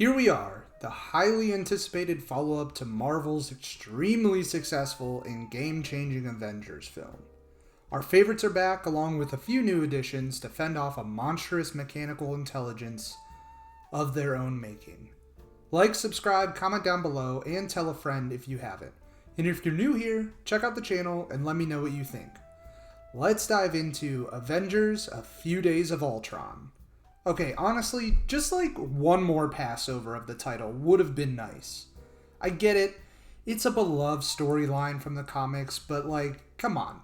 Here we are, the highly anticipated follow-up to Marvel's extremely successful and game-changing Avengers film. Our favorites are back, along with a few new additions to fend off a monstrous mechanical intelligence of their own making. Like, subscribe, comment down below, and tell a friend if you haven't. And if you're new here, check out the channel and let me know what you think. Let's dive into Avengers: A Few Days of Ultron. Okay, honestly, just like one more passover of the title would have been nice. I get it, it's a beloved storyline from the comics, but like, come on.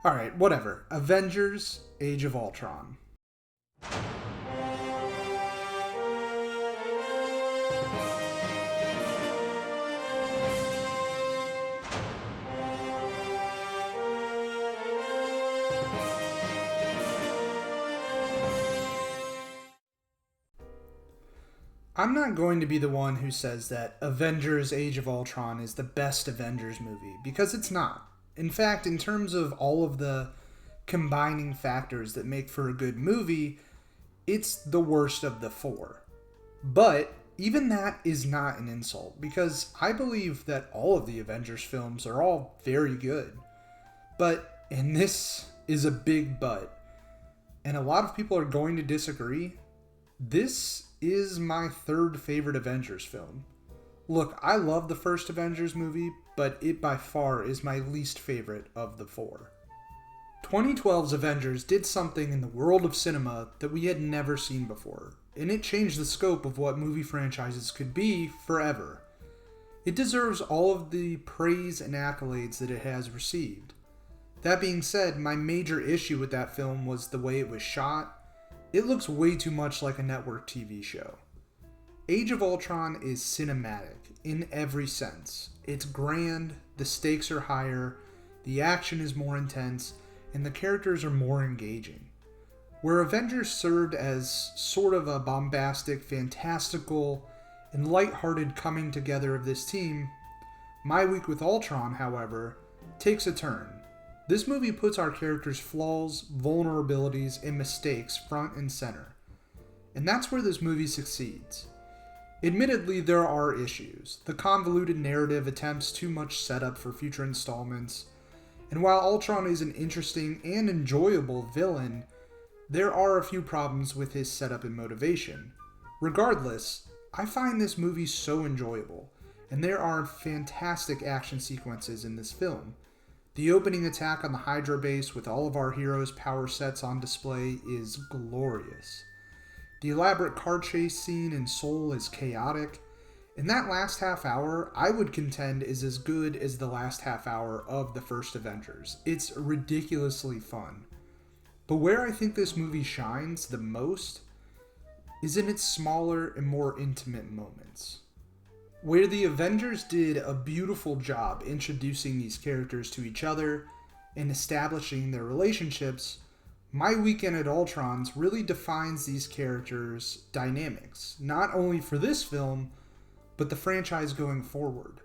Alright, whatever. Avengers: Age of Ultron. I'm not going to be the one who says that Avengers: Age of Ultron is the best Avengers movie, because it's not. In fact, in terms of all of the combining factors that make for a good movie, it's the worst of the four. But even that is not an insult, because I believe that all of the Avengers films are all very good. But, and this is a big but, and a lot of people are going to disagree, this is my third favorite Avengers film. Look, I love the first Avengers movie, but it by far is my least favorite of the four. 2012's Avengers did something in the world of cinema that we had never seen before, and it changed the scope of what movie franchises could be forever. It deserves all of the praise and accolades that it has received. That being said, my major issue with that film was the way it was shot. It looks way too much like a network TV show. Age of Ultron is cinematic in every sense. It's grand, the stakes are higher, the action is more intense, and the characters are more engaging. Where Avengers served as sort of a bombastic, fantastical, and lighthearted coming together of this team, My Week with Ultron, however, takes a turn. This movie puts our characters' flaws, vulnerabilities, and mistakes front and center. And that's where this movie succeeds. Admittedly, there are issues. The convoluted narrative attempts too much setup for future installments. And while Ultron is an interesting and enjoyable villain, there are a few problems with his setup and motivation. Regardless, I find this movie so enjoyable, and there are fantastic action sequences in this film. The opening attack on the Hydra base with all of our heroes' power sets on display is glorious. The elaborate car chase scene in Seoul is chaotic, and that last half hour, I would contend, is as good as the last half hour of the first Avengers. It's ridiculously fun. But where I think this movie shines the most is in its smaller and more intimate moments. Where the Avengers did a beautiful job introducing these characters to each other and establishing their relationships, My Weekend at Ultron's really defines these characters' dynamics, not only for this film, but the franchise going forward.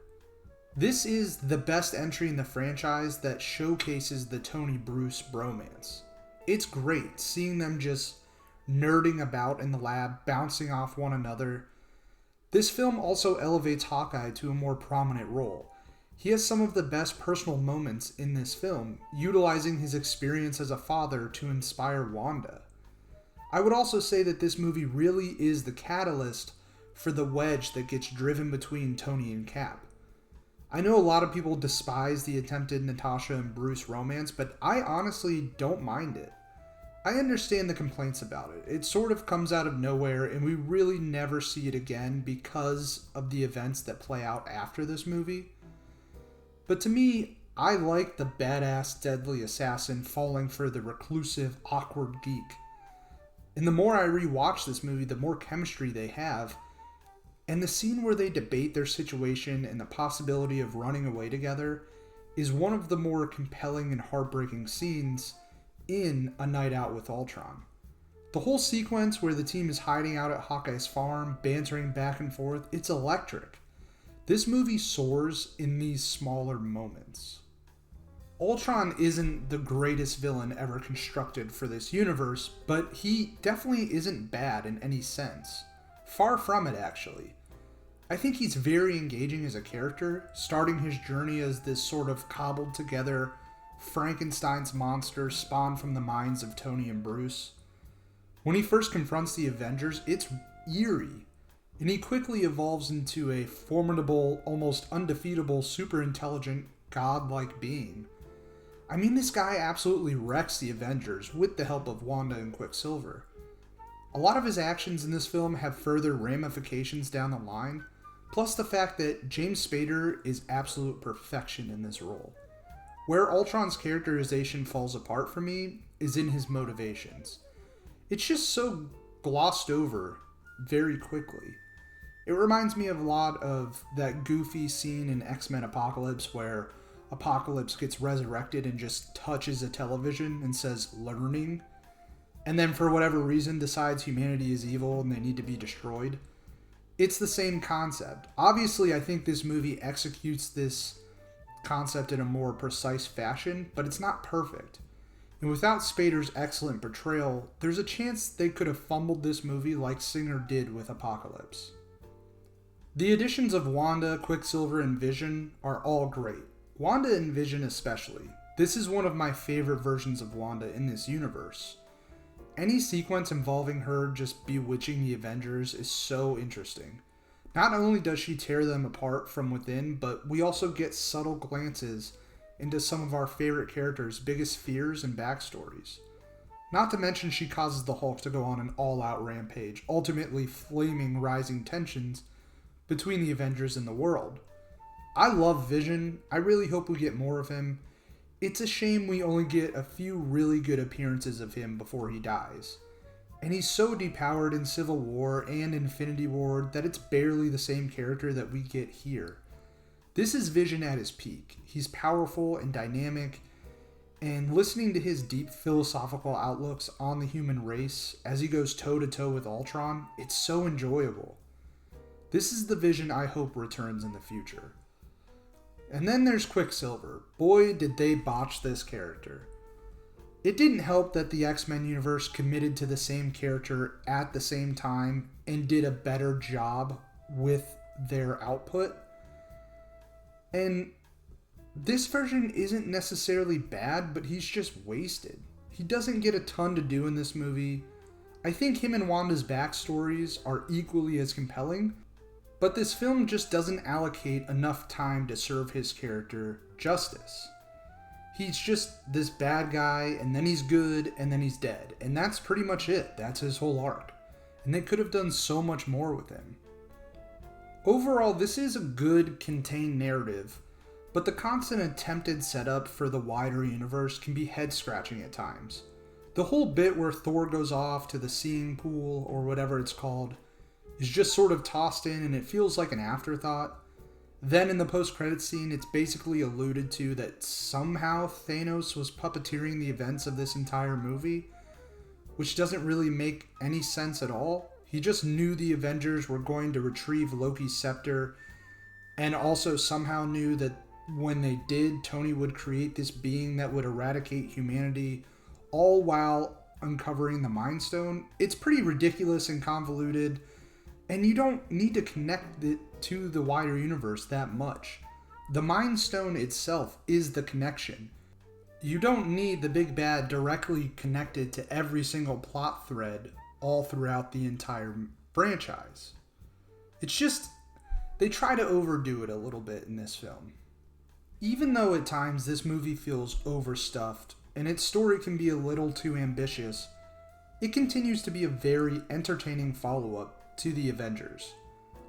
This is the best entry in the franchise that showcases the Tony-Bruce bromance. It's great seeing them just nerding about in the lab, bouncing off one another. This film also elevates Hawkeye to a more prominent role. He has some of the best personal moments in this film, utilizing his experience as a father to inspire Wanda. I would also say that this movie really is the catalyst for the wedge that gets driven between Tony and Cap. I know a lot of people despise the attempted Natasha and Bruce romance, but I honestly don't mind it. I understand the complaints about it. It sort of comes out of nowhere, and we really never see it again because of the events that play out after this movie. But to me, I like the badass deadly assassin falling for the reclusive, awkward geek. And the more I rewatch this movie, the more chemistry they have. And the scene where they debate their situation and the possibility of running away together is one of the more compelling and heartbreaking scenes in A Night Out with Ultron. The whole sequence where the team is hiding out at Hawkeye's farm, bantering back and forth, it's electric. This movie soars in these smaller moments. Ultron isn't the greatest villain ever constructed for this universe, but he definitely isn't bad in any sense. Far from it, actually. I think he's very engaging as a character, starting his journey as this sort of cobbled together Frankenstein's monster spawned from the minds of Tony and Bruce. When he first confronts the Avengers, it's eerie, and he quickly evolves into a formidable, almost undefeatable, super intelligent, godlike being. I mean, this guy absolutely wrecks the Avengers with the help of Wanda and Quicksilver. A lot of his actions in this film have further ramifications down the line, plus the fact that James Spader is absolute perfection in this role. Where Ultron's characterization falls apart for me is in his motivations. It's just so glossed over very quickly. It reminds me of a lot of that goofy scene in X-Men Apocalypse where Apocalypse gets resurrected and just touches a television and says, "learning," and then for whatever reason decides humanity is evil and they need to be destroyed. It's the same concept. Obviously, I think this movie executes this concept in a more precise fashion, but it's not perfect. And without Spader's excellent portrayal, there's a chance they could have fumbled this movie like Singer did with Apocalypse. The additions of Wanda, Quicksilver, and Vision are all great. Wanda and Vision especially. This is one of my favorite versions of Wanda in this universe. Any sequence involving her just bewitching the Avengers is so interesting. Not only does she tear them apart from within, but we also get subtle glances into some of our favorite characters' biggest fears and backstories. Not to mention she causes the Hulk to go on an all-out rampage, ultimately flaming rising tensions between the Avengers and the world. I love Vision. I really hope we get more of him. It's a shame we only get a few really good appearances of him before he dies. And he's so depowered in Civil War and Infinity War that it's barely the same character that we get here. This is Vision at his peak. He's powerful and dynamic, and listening to his deep philosophical outlooks on the human race as he goes toe-to-toe with Ultron, it's so enjoyable. This is the Vision I hope returns in the future. And then there's Quicksilver. Boy, did they botch this character. It didn't help that the X-Men universe committed to the same character at the same time and did a better job with their output. And this version isn't necessarily bad, but he's just wasted. He doesn't get a ton to do in this movie. I think him and Wanda's backstories are equally as compelling, but this film just doesn't allocate enough time to serve his character justice. He's just this bad guy, and then he's good, and then he's dead. And that's pretty much it. That's his whole arc. And they could have done so much more with him. Overall, this is a good, contained narrative, but the constant attempted setup for the wider universe can be head-scratching at times. The whole bit where Thor goes off to the seeing pool, or whatever it's called, is just sort of tossed in, and it feels like an afterthought. Then in the post-credits scene, it's basically alluded to that somehow Thanos was puppeteering the events of this entire movie, which doesn't really make any sense at all. He just knew the Avengers were going to retrieve Loki's scepter, and also somehow knew that when they did, Tony would create this being that would eradicate humanity, all while uncovering the Mind Stone. It's pretty ridiculous and convoluted, and you don't need to connect it to the wider universe that much. The Mind Stone itself is the connection. You don't need the big bad directly connected to every single plot thread all throughout the entire franchise. It's just, they try to overdo it a little bit in this film. Even though at times this movie feels overstuffed and its story can be a little too ambitious, it continues to be a very entertaining follow-up to the Avengers.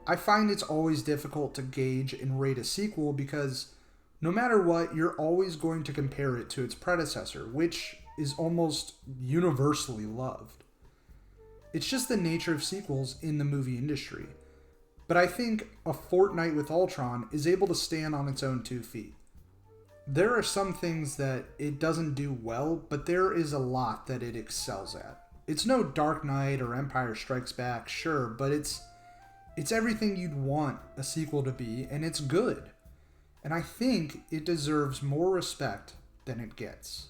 I find it's always difficult to gauge and rate a sequel because no matter what, you're always going to compare it to its predecessor, which is almost universally loved. It's just the nature of sequels in the movie industry. But I think A Fortnight with Ultron is able to stand on its own 2 feet. There are some things that it doesn't do well, but there is a lot that it excels at. It's no Dark Knight or Empire Strikes Back, sure, but it's everything you'd want a sequel to be, and it's good. And I think it deserves more respect than it gets.